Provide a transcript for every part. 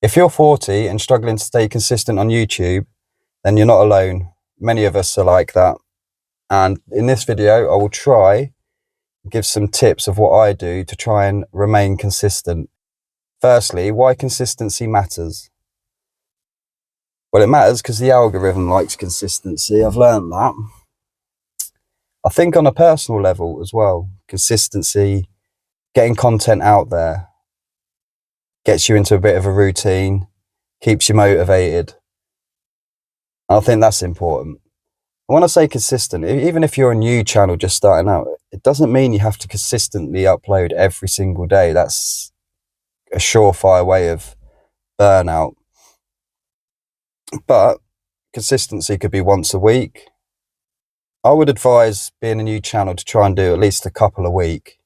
If you're 40 and struggling to stay consistent on YouTube, then you're not alone. Many of us are like that. And in this video, I will try and give some tips of what I do to try and remain consistent. Firstly, why consistency matters. Well, it matters because the algorithm likes consistency. I've learned that. I think on a personal level as well, consistency, getting content out there, gets you into a bit of a routine, keeps you motivated. I think that's important. When I say consistent, even if you're a new channel just starting out, it doesn't mean you have to consistently upload every single day. That's a surefire way of burnout. But consistency could be once a week. I would advise being a new channel to try and do at least a couple a week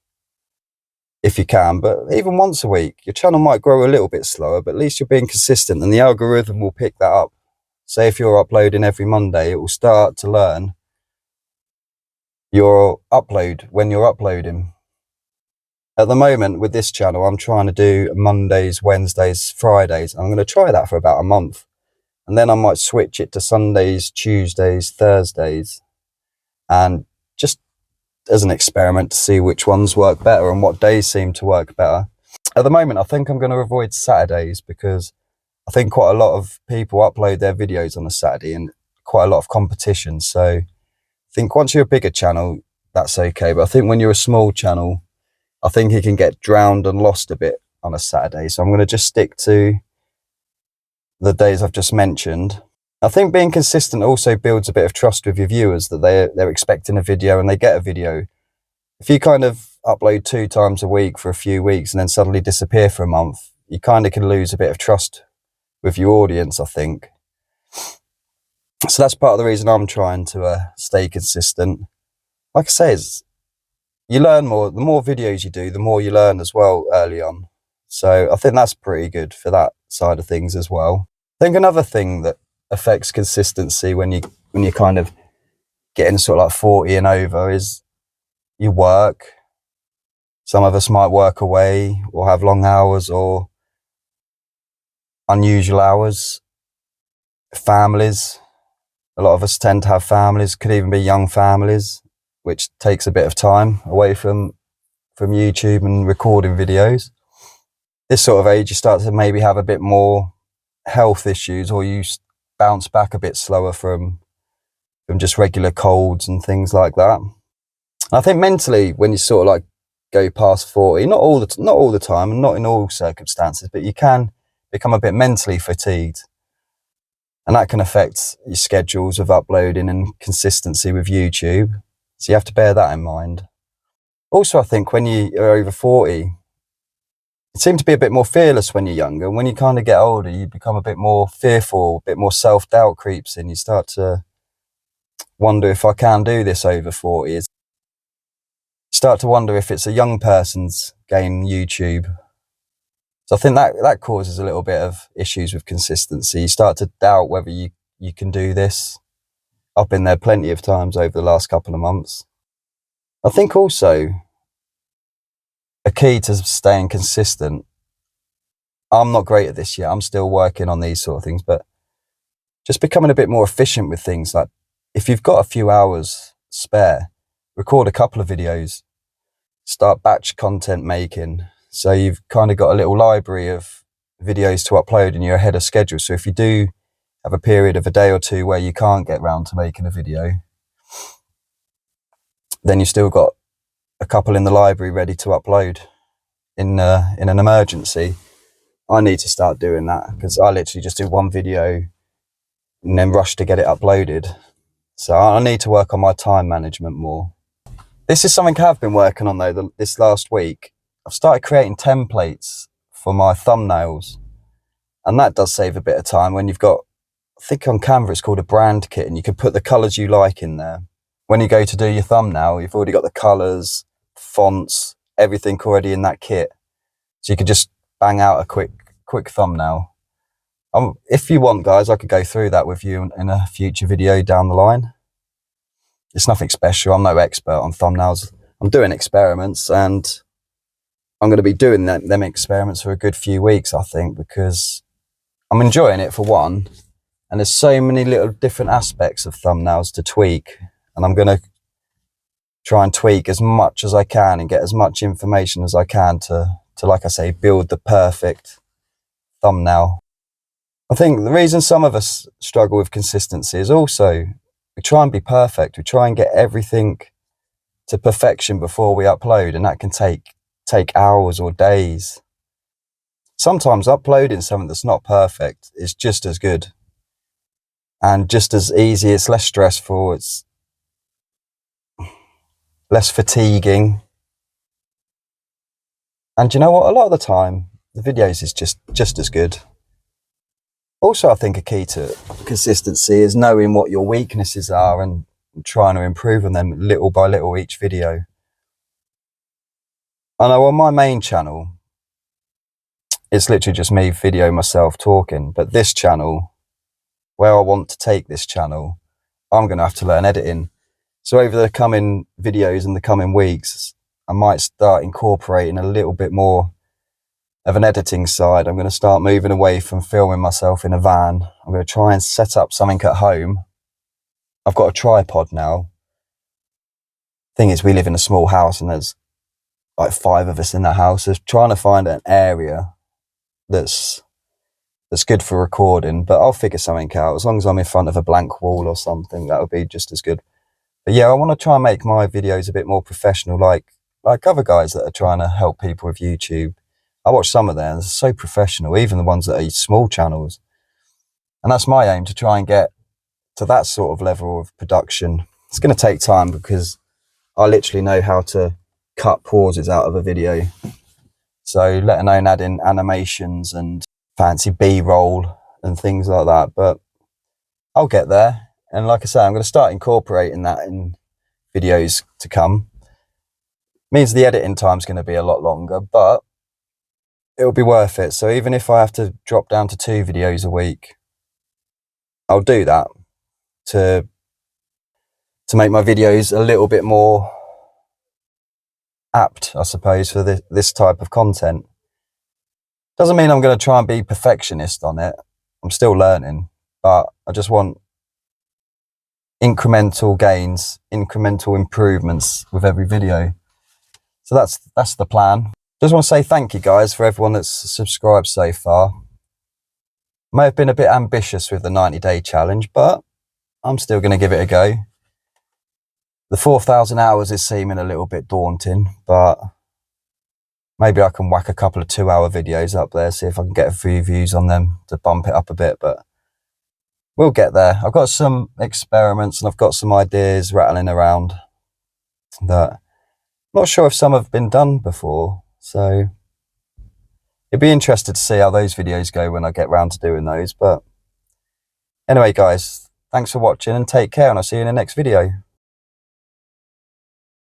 if you can, but even once a week. Your channel might grow a little bit slower, but at least you're being consistent and the algorithm will pick that up. Say if you're uploading every Monday, it will start to learn your upload when you're uploading. At the moment with this channel, I'm trying to do Mondays, Wednesdays, Fridays. I'm going to try that for about a month. And then I might switch it to Sundays, Tuesdays, Thursdays. And just as an experiment to see which ones work better and what days seem to work better. At the moment, I think I'm going to avoid Saturdays because I think quite a lot of people upload their videos on a Saturday and quite a lot of competition. So I think once you're a bigger channel, that's okay. But I think when you're a small channel, I think it can get drowned and lost a bit on a Saturday. So I'm going to just stick to the days I've just mentioned. I think being consistent also builds a bit of trust with your viewers that they're expecting a video and they get a video. If you kind of upload 2 times a week for a few weeks and then suddenly disappear for a month, you kind of can lose a bit of trust with your audience, I think. So that's part of the reason I'm trying to stay consistent. Like I say, you learn more. The more videos you do, the more you learn as well early on. So I think that's pretty good for that side of things as well. I think another thing that affects consistency when you kind of getting sort of like 40 and over is your work. Some of us might work away or have long hours or unusual hours. Families. A lot of us tend to have families, could even be young families, which takes a bit of time away from YouTube and recording videos. This sort of age, you start to maybe have a bit more health issues, or you bounce back a bit slower from just regular colds and things like that. And I think mentally, when you sort of like go past 40, not all the time and not in all circumstances, but you can become a bit mentally fatigued. And that can affect your schedules of uploading and consistency with YouTube. So you have to bear that in mind. Also, I think when you are over 40, you seem to be a bit more fearless when you're younger. And when you kind of get older, you become a bit more fearful, a bit more self-doubt creeps in. You start to wonder if I can do this over 40. You start to wonder if it's a young person's game, YouTube. So I think that causes a little bit of issues with consistency. You start to doubt whether you can do this. I've been there plenty of times over the last couple of months. I think also a key to staying consistent, I'm not great at this yet. I'm still working on these sort of things, but just becoming a bit more efficient with things. Like if you've got a few hours spare, record a couple of videos, start batch content making. So you've kind of got a little library of videos to upload and you're ahead of schedule. So if you do have a period of a day or two where you can't get round to making a video, then you've still got a couple in the library ready to upload in an emergency. I need to start doing that because I literally just do one video and then rush to get it uploaded. So I need to work on my time management more. This is something I've been working on though this last week. I've started creating templates for my thumbnails, and that does save a bit of time when you've got, I think on Canva it's called a brand kit, and you can put the colours you like in there. When you go to do your thumbnail, you've already got the colours, fonts, everything already in that kit. So you can just bang out a quick thumbnail. If you want, guys, I could go through that with you in a future video down the line. It's nothing special. I'm no expert on thumbnails. I'm doing experiments, and I'm going to be doing them experiments for a good few weeks, I think, because I'm enjoying it for one, and there's so many little different aspects of thumbnails to tweak, and I'm going to try and tweak as much as I can and get as much information as I can to like I say, build the perfect thumbnail. I think the reason some of us struggle with consistency is also we try and be perfect. We try and get everything to perfection before we upload, and that can take hours or days. Sometimes uploading something that's not perfect is just as good and just as easy. It's less stressful, it's less fatiguing. And you know what? A lot of the time, the videos is just as good. Also, I think a key to consistency is knowing what your weaknesses are and trying to improve on them little by little each video. I know on my main channel, it's literally just me video myself talking, but this channel, where I want to take this channel, I'm going to have to learn editing. So over the coming videos and the coming weeks, I might start incorporating a little bit more of an editing side. I'm going to start moving away from filming myself in a van. I'm going to try and set up something at home. I've got a tripod now. Thing is, we live in a small house and there's like 5 of us in the house. So trying to find an area that's good for recording, but I'll figure something out. As long as I'm in front of a blank wall or something, that would be just as good. But yeah, I want to try and make my videos a bit more professional, like other guys that are trying to help people with YouTube. I watch some of them, they're so professional, even the ones that are small channels. And that's my aim, to try and get to that sort of level of production. It's going to take time because I literally know how to cut pauses out of a video. So let alone add in animations and fancy B-roll and things like that. But I'll get there. And like I say, I'm going to start incorporating that in videos to come. Means the editing time's going to be a lot longer, but it'll be worth it. So even if I have to drop down to 2 videos a week, I'll do that to make my videos a little bit more apt, I suppose, for this type of content. Doesn't mean I'm going to try and be perfectionist on it. I'm still learning, but I just want incremental gains, incremental improvements with every video. So that's the plan. Just want to say thank you guys for everyone that's subscribed so far. May have been a bit ambitious with the 90-day challenge, but I'm still going to give it a go. The 4,000 hours is seeming a little bit daunting, but maybe I can whack a couple of 2-hour videos up there, see if I can get a few views on them to bump it up a bit, but we'll get there. I've got some experiments and I've got some ideas rattling around that I'm not sure if some have been done before, so it'd be interesting to see how those videos go when I get round to doing those. But anyway, guys, thanks for watching and take care, and I'll see you in the next video.